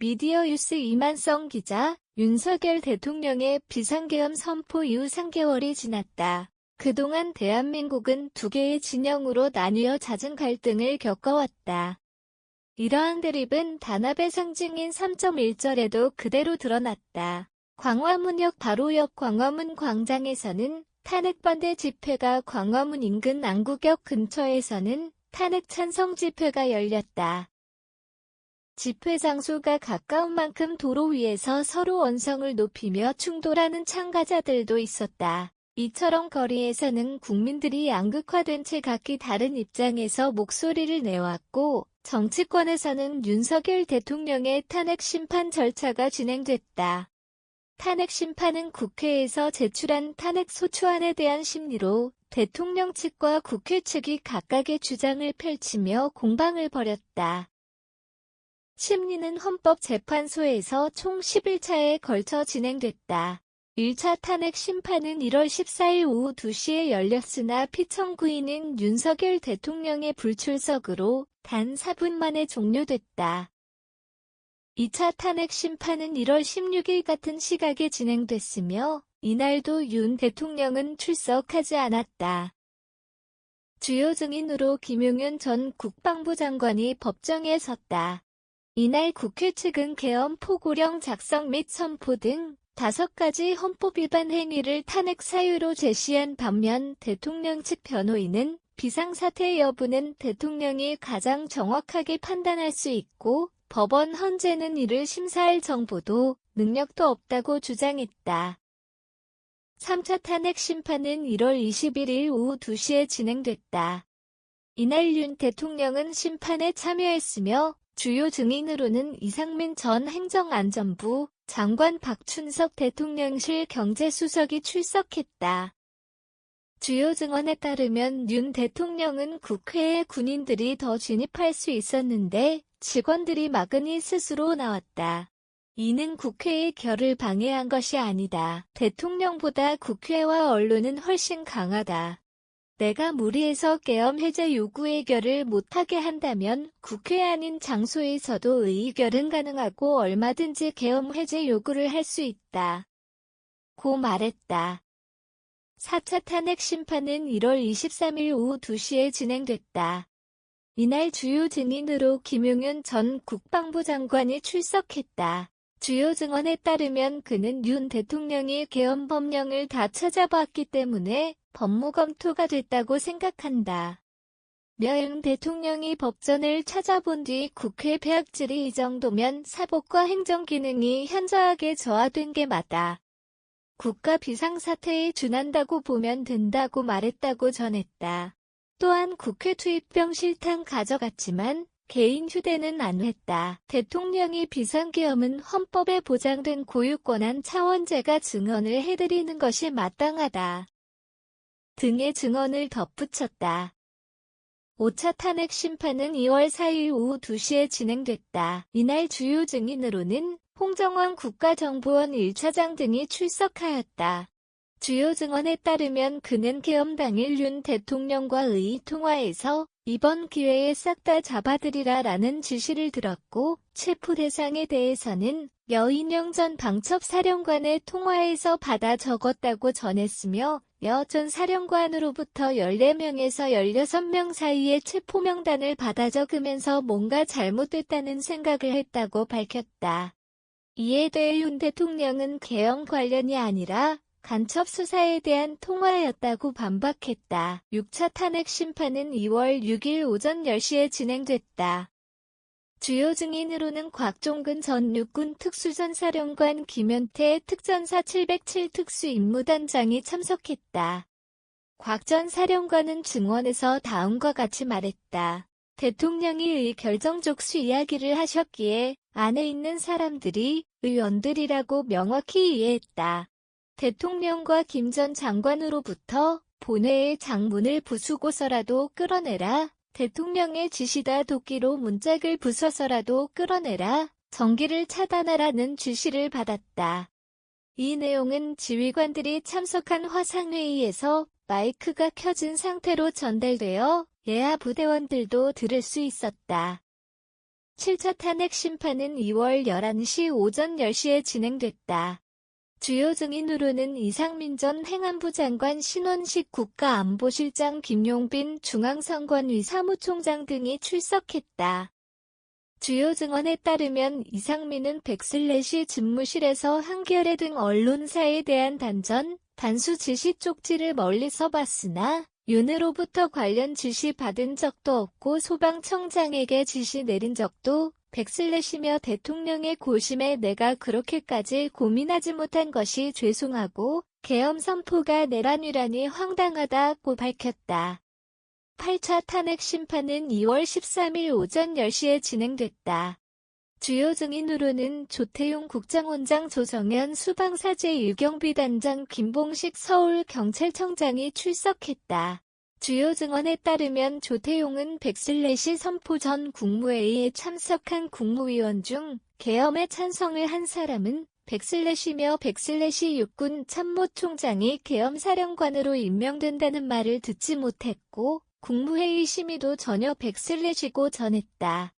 미디어뉴스 이만성 기자, 윤석열 대통령의 비상계엄 선포 이후 3개월이 지났다. 그동안 대한민국은 두 개의 진영으로 나뉘어 잦은 갈등을 겪어왔다. 이러한 대립은 단합의 상징인 3.1절에도 그대로 드러났다. 광화문역 바로 옆 광화문 광장에서는 탄핵반대 집회가, 광화문 인근 안국역 근처에서는 탄핵 찬성 집회가 열렸다. 집회 장소가 가까운 만큼 도로 위에서 서로 언성을 높이며 충돌하는 참가자들도 있었다. 이처럼 거리에서는 국민들이 양극화된 채 각기 다른 입장에서 목소리를 내왔고, 정치권에서는 윤석열 대통령의 탄핵 심판 절차가 진행됐다. 탄핵 심판은 국회에서 제출한 탄핵 소추안에 대한 심리로 대통령 측과 국회 측이 각각의 주장을 펼치며 공방을 벌였다. 심리는 헌법재판소에서 총 11차에 걸쳐 진행됐다. 1차 탄핵 심판은 1월 14일 오후 2시에 열렸으나 피청구인인 윤석열 대통령의 불출석으로 단 4분 만에 종료됐다. 2차 탄핵 심판은 1월 16일 같은 시각에 진행됐으며 이날도 윤 대통령은 출석하지 않았다. 주요 증인으로 김용현 전 국방부 장관이 법정에 섰다. 이날 국회 측은 계엄 포고령 작성 및 선포 등 5가지 헌법 위반 행위를 탄핵 사유로 제시한 반면 대통령 측 변호인은 비상사태 여부는 대통령이 가장 정확하게 판단할 수 있고 법원 헌재는 이를 심사할 정보도 능력도 없다고 주장했다. 3차 탄핵 심판은 1월 21일 오후 2시에 진행됐다. 이날 윤 대통령은 심판에 참여했으며 주요 증인으로는 이상민 전 행정안전부 장관, 박춘석 대통령실 경제수석이 출석했다. 주요 증언에 따르면 윤 대통령은 국회에 군인들이 더 진입할 수 있었는데 직원들이 막으니 스스로 나왔다. 이는 국회의 결을 방해한 것이 아니다. 대통령보다 국회와 언론은 훨씬 강하다. 내가 무리해서 계엄 해제 요구 의결을 못하게 한다면 국회 아닌 장소에서도 의결은 가능하고 얼마든지 계엄 해제 요구를 할 수 있다. 고 말했다. 4차 탄핵 심판은 1월 23일 오후 2시에 진행됐다. 이날 주요 증인으로 김용현 전 국방부 장관이 출석했다. 주요 증언에 따르면 그는 윤 대통령이 계엄 법령을 다 찾아봤기 때문에 법무 검토가 됐다고 생각한다. 윤 대통령이 법전을 찾아본 뒤 국회 폐악질이 이 정도면 사법과 행정 기능이 현저하게 저하된 게 맞다. 국가 비상사태에 준한다고 보면 된다고 말했다고 전했다. 또한 국회 투입병 실탄 가져갔지만 개인 휴대는 안 했다. 대통령이 비상계엄은 헌법에 보장된 고유권한 차원제가 증언을 해드리는 것이 마땅하다. 등의 증언을 덧붙였다. 5차 탄핵 심판은 2월 4일 오후 2시에 진행됐다. 이날 주요 증인으로는 홍정원 국가정보원 1차장 등이 출석하였다. 주요 증언에 따르면 그는 계엄 당일 윤 대통령과 의의통화에서 이번 기회에 싹 다 잡아들이라 라는 지시를 들었고 체포 대상에 대해서는 여인영 전 방첩사령관의 통화에서 받아 적었다고 전했으며 여 전 사령관으로부터 14명에서 16명 사이의 체포 명단을 받아 적으면서 뭔가 잘못됐다는 생각을 했다고 밝혔다. 이에 대해 윤 대통령은 계엄 관련이 아니라 간첩 수사에 대한 통화였다고 반박했다. 6차 탄핵 심판은 2월 6일 오전 10시에 진행됐다. 주요 증인으로는 곽종근 전 육군 특수전사령관, 김현태 특전사 707 특수임무단장이 참석했다. 곽 전 사령관은 증언에서 다음과 같이 말했다. 대통령이 의결정족수 이야기를 하셨기에 안에 있는 사람들이 의원들이라고 명확히 이해했다. 대통령과 김 전 장관으로부터 본회의 장문을 부수고서라도 끌어내라. 대통령의 지시다. 도끼로 문짝을 부숴서라도 끌어내라. 전기를 차단하라는 지시를 받았다. 이 내용은 지휘관들이 참석한 화상회의에서 마이크가 켜진 상태로 전달되어 예하 부대원들도 들을 수 있었다. 7차 탄핵 심판은 2월 11시 오전 10시에 진행됐다. 주요 증인으로는 이상민 전 행안부 장관, 신원식 국가안보실장, 김용빈 중앙선관위 사무총장 등이 출석했다. 주요 증언에 따르면 이상민은 백슬래시 집무실에서 한겨레 등 언론사에 대한 단수 지시 쪽지를 멀리서 봤으나 윤으로부터 관련 지시 받은 적도 없고 소방청장에게 지시 내린 적도 백슬래시며 대통령의 고심에 내가 그렇게까지 고민하지 못한 것이 죄송하고 계엄 선포가 내란위란이 황당하다고 밝혔다. 8차 탄핵 심판은 2월 13일 오전 10시에 진행됐다. 주요 증인으로는 조태용 국정원장, 조정현 수방사제 유경비단장, 김봉식 서울경찰청장이 출석했다. 주요 증언에 따르면 조태용은 백슬래시 선포 전 국무회의에 참석한 국무위원 중 계엄에 찬성을 한 사람은 백슬래시며 백슬래시 육군 참모총장이 계엄사령관으로 임명된다는 말을 듣지 못했고 국무회의 심의도 전혀 백슬래시고 전했다.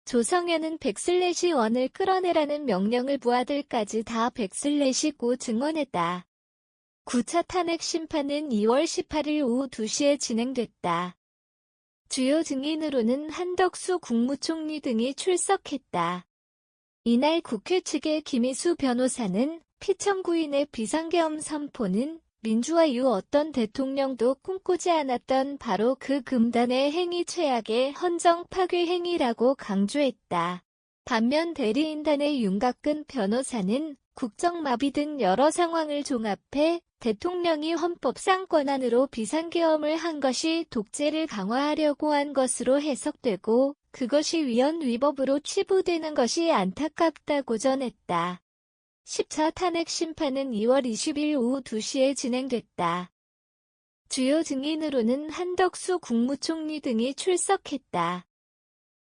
조성현은 백슬래시 원을 끌어내라는 명령을 부하들까지 다 백슬래시고 증언했다. 9차 탄핵 심판은 2월 18일 오후 2시에 진행됐다. 주요 증인으로는 한덕수 국무총리 등이 출석했다. 이날 국회 측의 김희수 변호사는 피청구인의 비상계엄 선포는 민주화 이후 어떤 대통령도 꿈꾸지 않았던 바로 그 금단의 행위, 최악의 헌정 파괴 행위라고 강조했다. 반면 대리인단의 윤곽근 변호사는 국정마비 등 여러 상황을 종합해 대통령이 헌법상 권한으로 비상계엄을 한 것이 독재를 강화하려고 한 것으로 해석되고 그것이 위헌 위법으로 치부되는 것이 안타깝다고 전했다. 10차 탄핵 심판은 2월 20일 오후 2시에 진행됐다. 주요 증인으로는 한덕수 국무총리 등이 출석했다.